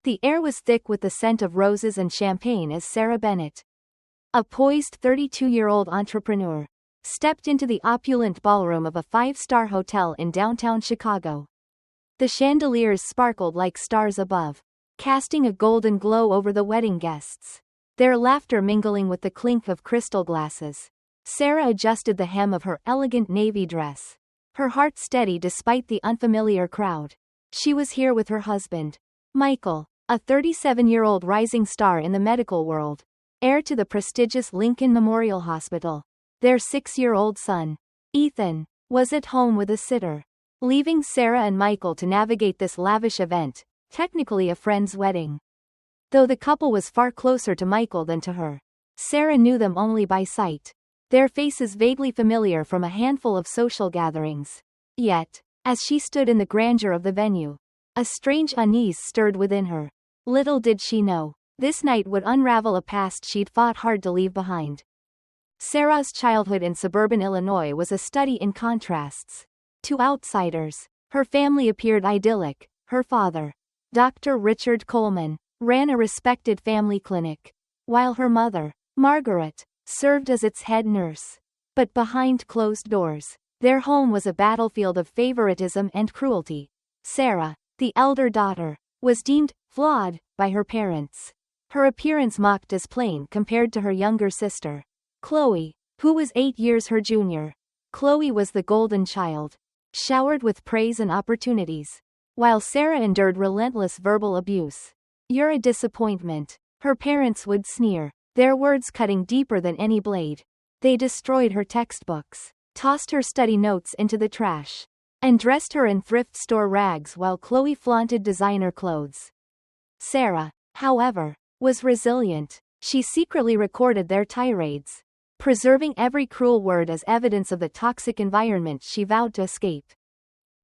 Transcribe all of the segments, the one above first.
The air was thick with the scent of roses and champagne as Sarah Bennett, a poised 32-year-old entrepreneur, stepped into the opulent ballroom of a five-star hotel in downtown Chicago. The chandeliers sparkled like stars above, casting a golden glow over the wedding guests, their laughter mingling with the clink of crystal glasses. Sarah adjusted the hem of her elegant navy dress, her heart steady despite the unfamiliar crowd. She was here with her husband, Michael, a 37-year-old rising star in the medical world, heir to the prestigious Lincoln Memorial Hospital. Their 6-year-old son, Ethan, was at home with a sitter, leaving Sarah and Michael to navigate this lavish event, technically a friend's wedding. Though the couple was far closer to Michael than to her, Sarah knew them only by sight, their faces vaguely familiar from a handful of social gatherings. Yet, as she stood in the grandeur of the venue, a strange unease stirred within her. Little did she know, this night would unravel a past she'd fought hard to leave behind. Sarah's childhood in suburban Illinois was a study in contrasts. To outsiders, her family appeared idyllic. Her father, Dr. Richard Coleman, ran a respected family clinic, while her mother, Margaret, served as its head nurse. But behind closed doors, their home was a battlefield of favoritism and cruelty. Sarah, the elder daughter, was deemed flawed by her parents, her appearance mocked as plain compared to her younger sister, Chloe, who was 8 years her junior. Chloe was the golden child, showered with praise and opportunities, while Sarah endured relentless verbal abuse. "You're a disappointment," her parents would sneer, their words cutting deeper than any blade. They destroyed her textbooks, tossed her study notes into the trash, and dressed her in thrift store rags while Chloe flaunted designer clothes. Sarah, however, was resilient. She secretly recorded their tirades, preserving every cruel word as evidence of the toxic environment she vowed to escape.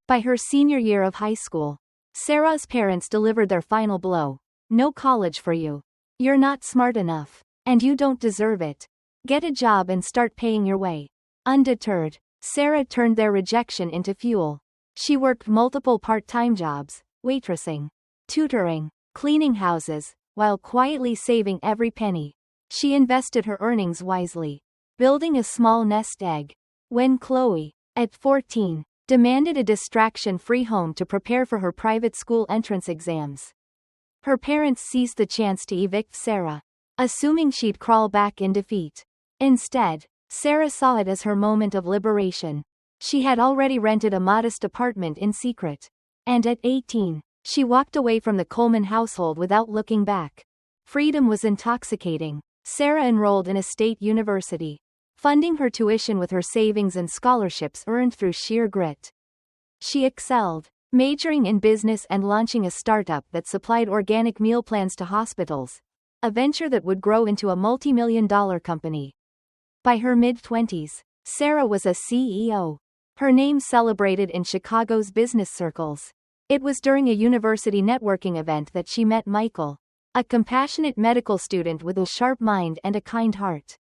By her senior year of high school, Sarah's parents delivered their final blow. "No college for you. You're not smart enough, and you don't deserve it. Get a job and start paying your way." Undeterred, Sarah turned their rejection into fuel. She worked multiple part-time jobs, waitressing, tutoring, cleaning houses, while quietly saving every penny. She invested her earnings wisely, building a small nest egg. When Chloe, at 14, demanded a distraction-free home to prepare for her private school entrance exams, her parents seized the chance to evict Sarah, assuming she'd crawl back in defeat. Instead, Sarah saw it as her moment of liberation. She had already rented a modest apartment in secret, and at 18, she walked away from the Coleman household without looking back. Freedom was intoxicating. Sarah enrolled in a state university, funding her tuition with her savings and scholarships earned through sheer grit. She excelled, majoring in business and launching a startup that supplied organic meal plans to hospitals, a venture that would grow into a multi-million-dollar company. By her mid-20s, Sarah was a CEO. Her name celebrated in Chicago's business circles. It was during a university networking event that she met Michael, a compassionate medical student with a sharp mind and a kind heart.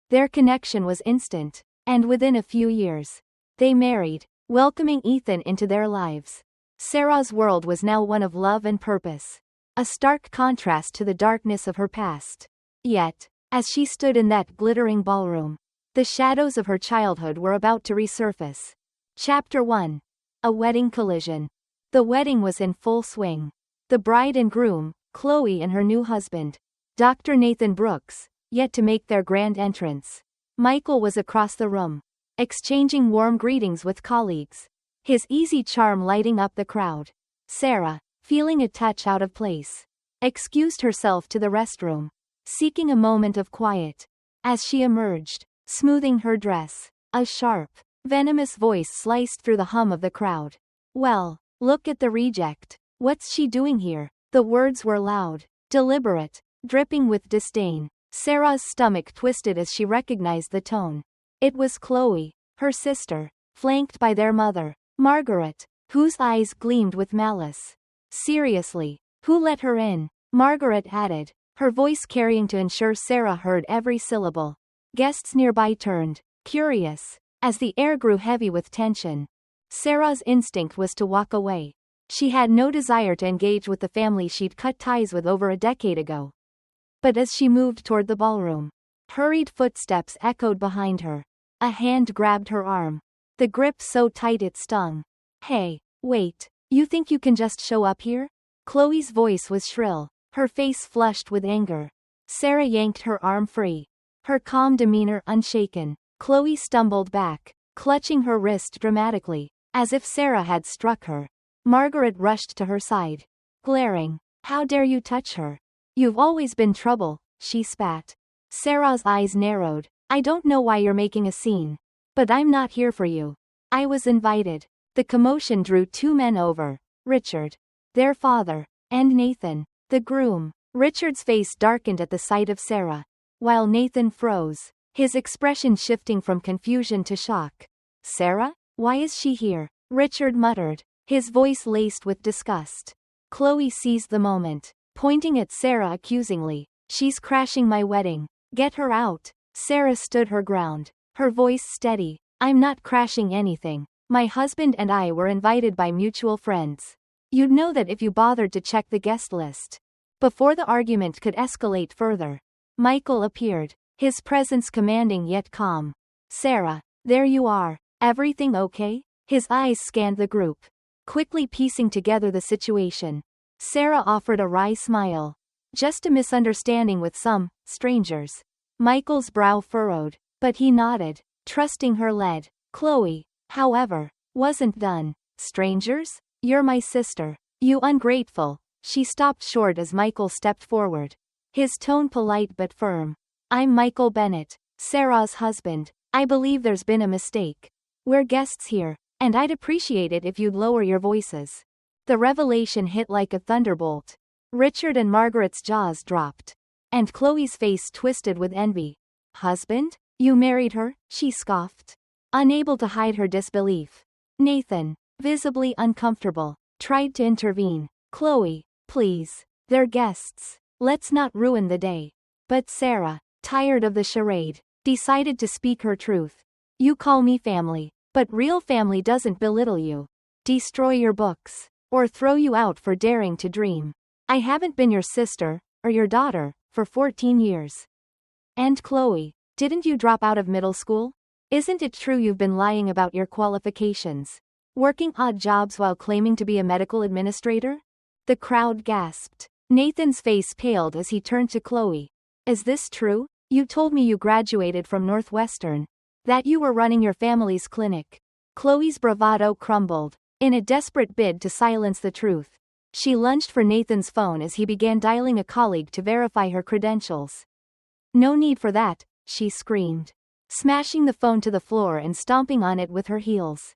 Their connection was instant, and within a few years, they married, welcoming Ethan into their lives. Sarah's world was now one of love and purpose, a stark contrast to the darkness of her past. Yet, as she stood in that glittering ballroom, the shadows of her childhood were about to resurface. Chapter 1. A wedding collision. The wedding was in full swing. The bride and groom, Chloe and her new husband, Dr. Nathan Brooks, yet to make their grand entrance. Michael was across the room, exchanging warm greetings with colleagues, his easy charm lighting up the crowd. Sarah, feeling a touch out of place, excused herself to the restroom, seeking a moment of quiet. As she emerged, smoothing her dress, a sharp, venomous voice sliced through the hum of the crowd. "Well, look at the reject. What's she doing here?" The words were loud, deliberate, dripping with disdain. Sarah's stomach twisted as she recognized the tone. It was Chloe, her sister, flanked by their mother, Margaret, whose eyes gleamed with malice. "Seriously, who let her in?" Margaret added, her voice carrying to ensure Sarah heard every syllable. Guests nearby turned, curious, as the air grew heavy with tension. Sarah's instinct was to walk away, She had no desire to engage with the family she'd cut ties with over a decade ago. But as she moved toward the ballroom, hurried footsteps echoed behind her. A hand grabbed her arm. The grip so tight it stung. Hey, wait, you think you can just show up here? Chloe's voice was shrill, her face flushed with anger. Sarah yanked her arm free, her calm demeanor unshaken. Chloe stumbled back, clutching her wrist dramatically, as if Sarah had struck her. Margaret rushed to her side, glaring. How dare you touch her? You've always been trouble, she spat. Sarah's eyes narrowed. I don't know why you're making a scene. But I'm not here for you. I was invited. The commotion drew two men over, Richard, their father, and Nathan, the groom. Richard's face darkened at the sight of Sarah, while Nathan froze, his expression shifting from confusion to shock. Sarah? Why is she here? Richard muttered, his voice laced with disgust. Chloe seized the moment, pointing at Sarah accusingly. She's crashing my wedding. Get her out. Sarah stood her ground, her voice steady. I'm not crashing anything. My husband and I were invited by mutual friends. You'd know that if you bothered to check the guest list. Before the argument could escalate further, Michael appeared, his presence commanding yet calm. Sarah, there you are. Everything okay? His eyes scanned the group, quickly piecing together the situation. Sarah offered a wry smile. Just a misunderstanding with some strangers. Michael's brow furrowed, but he nodded, trusting her lead. Chloe, however, wasn't done. Strangers? You're my sister. You ungrateful. She stopped short as Michael stepped forward, his tone polite but firm. I'm Michael Bennett, Sarah's husband. I believe there's been a mistake. We're guests here, and I'd appreciate it if you'd lower your voices. The revelation hit like a thunderbolt. Richard and Margaret's jaws dropped, and Chloe's face twisted with envy. Husband? You married her? She scoffed, unable to hide her disbelief. Nathan, visibly uncomfortable, tried to intervene. Chloe, please. They're guests. Let's not ruin the day. But Sarah, tired of the charade, decided to speak her truth. You call me family, but real family doesn't belittle you, destroy your books, or throw you out for daring to dream. I haven't been your sister, or your daughter, for 14 years. And Chloe, didn't you drop out of middle school? Isn't it true you've been lying about your qualifications? Working odd jobs while claiming to be a medical administrator? The crowd gasped. Nathan's face paled as he turned to Chloe. Is this true? You told me you graduated from Northwestern. That you were running your family's clinic. Chloe's bravado crumbled. In a desperate bid to silence the truth, she lunged for Nathan's phone as he began dialing a colleague to verify her credentials. No need for that, she screamed, smashing the phone to the floor and stomping on it with her heels.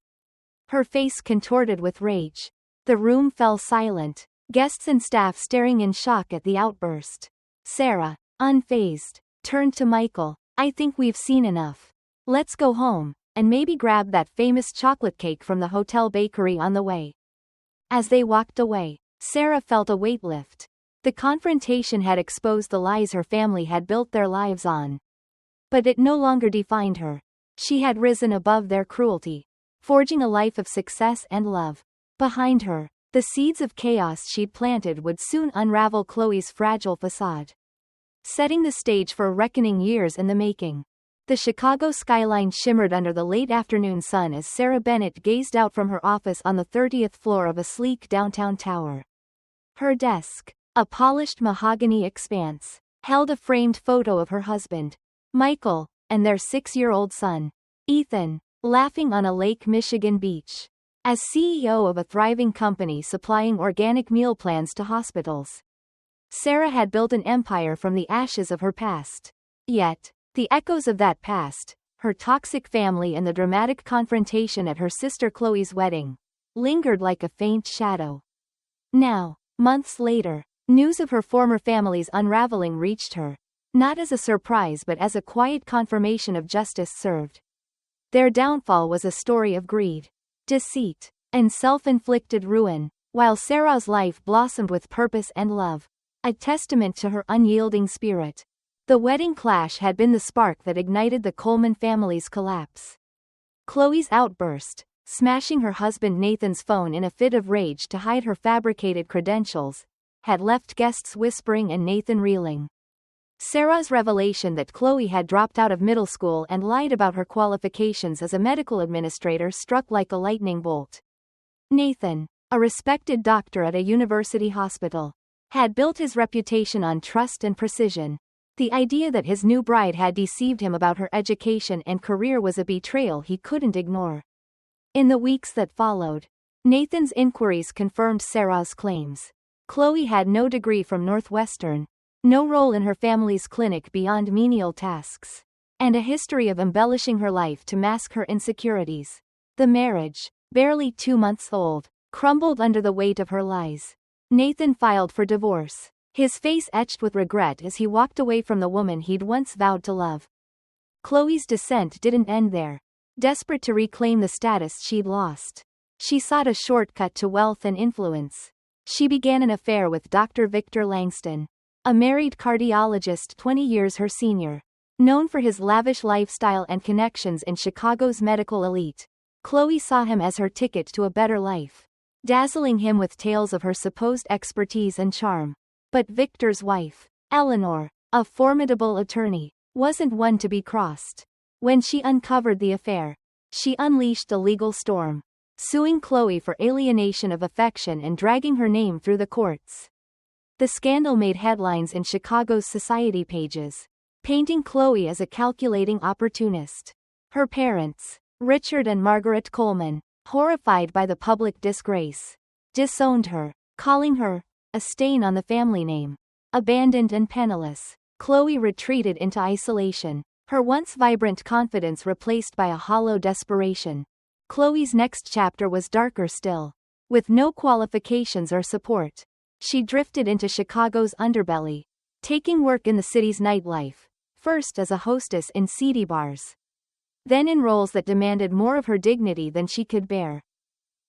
Her face contorted with rage. The room fell silent, guests and staff staring in shock at the outburst. Sarah, unfazed, turned to Michael. I think we've seen enough. Let's go home, and maybe grab that famous chocolate cake from the hotel bakery on the way. As they walked away, Sarah felt a weight lift. The confrontation had exposed the lies her family had built their lives on. But it no longer defined her. She had risen above their cruelty, forging a life of success and love. Behind her, the seeds of chaos she'd planted would soon unravel Chloe's fragile facade, setting the stage for a reckoning years in the making. The Chicago skyline shimmered under the late afternoon sun as Sarah Bennett gazed out from her office on the 30th floor of a sleek downtown tower. Her desk, a polished mahogany expanse, held a framed photo of her husband, Michael, and their 6-year-old son, Ethan, laughing on a Lake Michigan beach. As CEO of a thriving company supplying organic meal plans to hospitals, Sarah had built an empire from the ashes of her past. Yet, the echoes of that past, her toxic family and the dramatic confrontation at her sister Chloe's wedding, lingered like a faint shadow. Now, months later, news of her former family's unraveling reached her, not as a surprise but as a quiet confirmation of justice served. Their downfall was a story of greed, deceit, and self-inflicted ruin, while Sarah's life blossomed with purpose and love, a testament to her unyielding spirit. The wedding clash had been the spark that ignited the Coleman family's collapse. Chloe's outburst, smashing her husband Nathan's phone in a fit of rage to hide her fabricated credentials, had left guests whispering and Nathan reeling. Sarah's revelation that Chloe had dropped out of middle school and lied about her qualifications as a medical administrator struck like a lightning bolt. Nathan, a respected doctor at a university hospital, had built his reputation on trust and precision. The idea that his new bride had deceived him about her education and career was a betrayal he couldn't ignore. In the weeks that followed, Nathan's inquiries confirmed Sarah's claims. Chloe had no degree from Northwestern, no role in her family's clinic beyond menial tasks, and a history of embellishing her life to mask her insecurities. The marriage, barely 2 months old, crumbled under the weight of her lies. Nathan filed for divorce, his face etched with regret as he walked away from the woman he'd once vowed to love. Chloe's descent didn't end there. Desperate to reclaim the status she'd lost, she sought a shortcut to wealth and influence. She began an affair with Dr. Victor Langston, a married cardiologist 20 years her senior. Known for his lavish lifestyle and connections in Chicago's medical elite, Chloe saw him as her ticket to a better life, dazzling him with tales of her supposed expertise and charm. But Victor's wife, Eleanor, a formidable attorney, wasn't one to be crossed. When she uncovered the affair, she unleashed a legal storm, suing Chloe for alienation of affection and dragging her name through the courts. The scandal made headlines in Chicago's society pages, painting Chloe as a calculating opportunist. Her parents, Richard and Margaret Coleman, horrified by the public disgrace, disowned her, calling her a stain on the family name. Abandoned and penniless, Chloe retreated into isolation, her once vibrant confidence replaced by a hollow desperation. Chloe's next chapter was darker still. With no qualifications or support, she drifted into Chicago's underbelly, taking work in the city's nightlife, first as a hostess in seedy bars, then in roles that demanded more of her dignity than she could bear.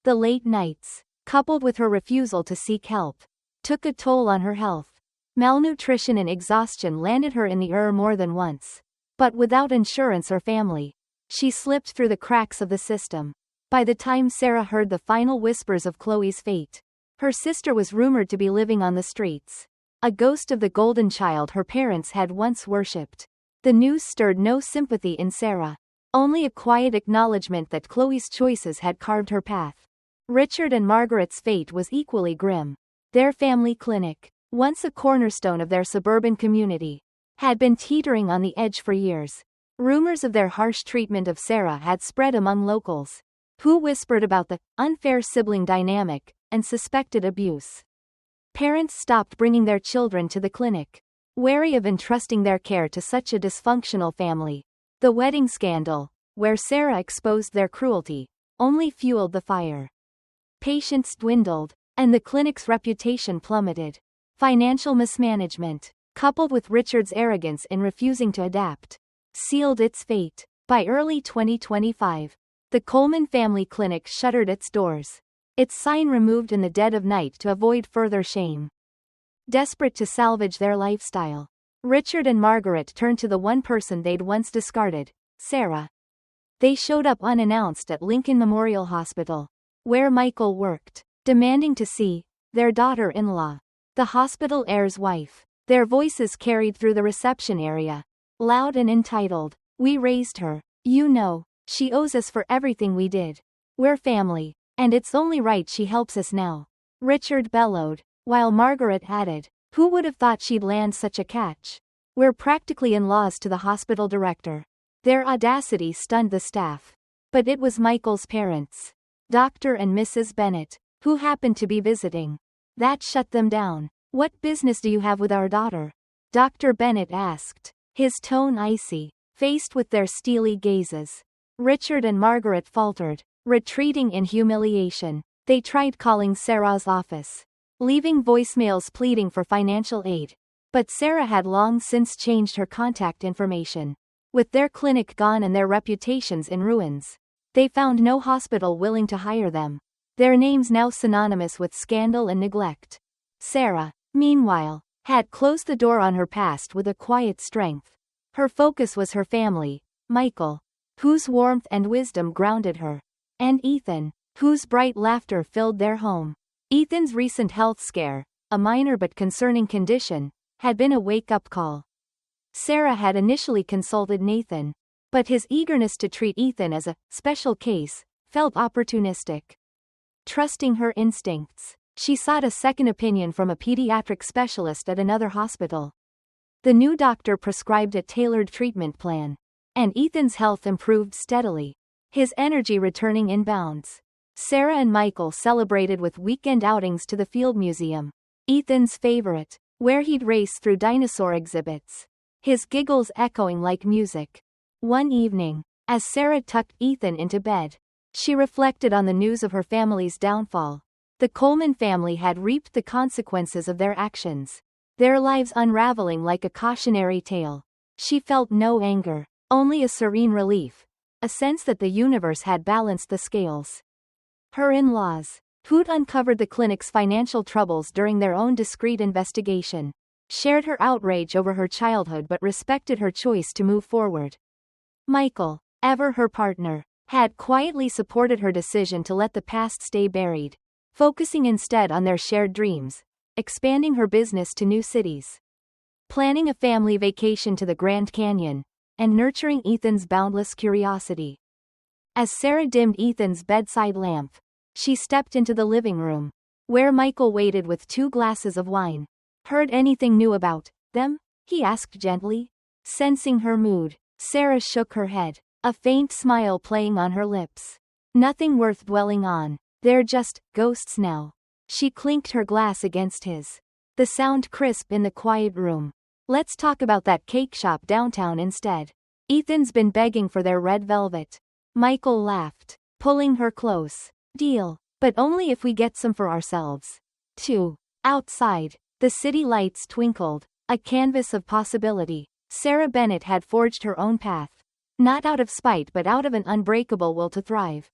The late nights, coupled with her refusal to seek help, took a toll on her health. Malnutrition and exhaustion landed her in the ER more than once. But without insurance or family, she slipped through the cracks of the system. By the time Sarah heard the final whispers of Chloe's fate, her sister was rumored to be living on the streets, a ghost of the golden child her parents had once worshipped. The news stirred no sympathy in Sarah, only a quiet acknowledgement that Chloe's choices had carved her path. Richard and Margaret's fate was equally grim. Their family clinic, once a cornerstone of their suburban community, had been teetering on the edge for years. Rumors of their harsh treatment of Sarah had spread among locals, who whispered about the unfair sibling dynamic and suspected abuse. Parents stopped bringing their children to the clinic, wary of entrusting their care to such a dysfunctional family. The wedding scandal, where Sarah exposed their cruelty, only fueled the fire. Patients dwindled, and the clinic's reputation plummeted. Financial mismanagement, coupled with Richard's arrogance in refusing to adapt, sealed its fate. By early 2025, the Coleman family clinic shuttered its doors, its sign removed in the dead of night to avoid further shame. Desperate to salvage their lifestyle, Richard and Margaret turned to the one person they'd once discarded, Sarah. They showed up unannounced at Lincoln Memorial Hospital, where Michael worked, demanding to see their daughter-in-law, the hospital heir's wife. Their voices carried through the reception area, loud and entitled. "We raised her. You know, she owes us for everything we did. We're family, and it's only right she helps us now," Richard bellowed, while Margaret added, "Who would have thought she'd land such a catch? We're practically in-laws to the hospital director." Their audacity stunned the staff. But it was Michael's parents, Dr. and Mrs. Bennett, who happened to be visiting. That shut them down. "What business do you have with our daughter?" Dr. Bennett asked, his tone icy. Faced with their steely gazes, Richard and Margaret faltered, retreating in humiliation. They tried calling Sarah's office, leaving voicemails pleading for financial aid. But Sarah had long since changed her contact information. With their clinic gone and their reputations in ruins, they found no hospital willing to hire them, their names now synonymous with scandal and neglect. Sarah, meanwhile, had closed the door on her past with a quiet strength. Her focus was her family, Michael, whose warmth and wisdom grounded her. and Ethan, whose bright laughter filled their home. Ethan's recent health scare, a minor but concerning condition, had been a wake-up call. Sarah had initially consulted Nathan, but his eagerness to treat Ethan as a special case felt opportunistic. Trusting her instincts, she sought a second opinion from a pediatric specialist at another hospital. The new doctor prescribed a tailored treatment plan, and Ethan's health improved steadily, his energy returning in bounds. Sarah and Michael celebrated with weekend outings to the Field Museum, Ethan's favorite, where he'd race through dinosaur exhibits, his giggles echoing like music. One evening, as Sarah tucked Ethan into bed, she reflected on the news of her family's downfall. The Coleman family had reaped the consequences of their actions, their lives unraveling like a cautionary tale. She felt no anger, only a serene relief, a sense that the universe had balanced the scales. Her in-laws, who'd uncovered the clinic's financial troubles during their own discreet investigation, shared her outrage over her childhood but respected her choice to move forward. Michael, ever her partner, had quietly supported her decision to let the past stay buried, focusing instead on their shared dreams, expanding her business to new cities, planning a family vacation to the Grand Canyon, and nurturing Ethan's boundless curiosity. As Sarah dimmed Ethan's bedside lamp, she stepped into the living room, where Michael waited with 2 glasses of wine. "Heard anything new about them?" he asked gently. Sensing her mood, Sarah shook her head, a faint smile playing on her lips. "Nothing worth dwelling on. They're just ghosts now." She clinked her glass against his, the sound crisp in the quiet room. "Let's talk about that cake shop downtown instead. Ethan's been begging for their red velvet." Michael laughed, pulling her close. "Deal, but only if we get some for ourselves, too." Outside, the city lights twinkled, a canvas of possibility. Sarah Bennett had forged her own path, not out of spite but out of an unbreakable will to thrive.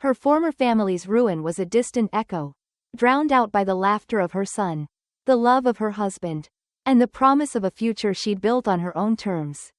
Her former family's ruin was a distant echo, drowned out by the laughter of her son, the love of her husband, and the promise of a future she'd built on her own terms.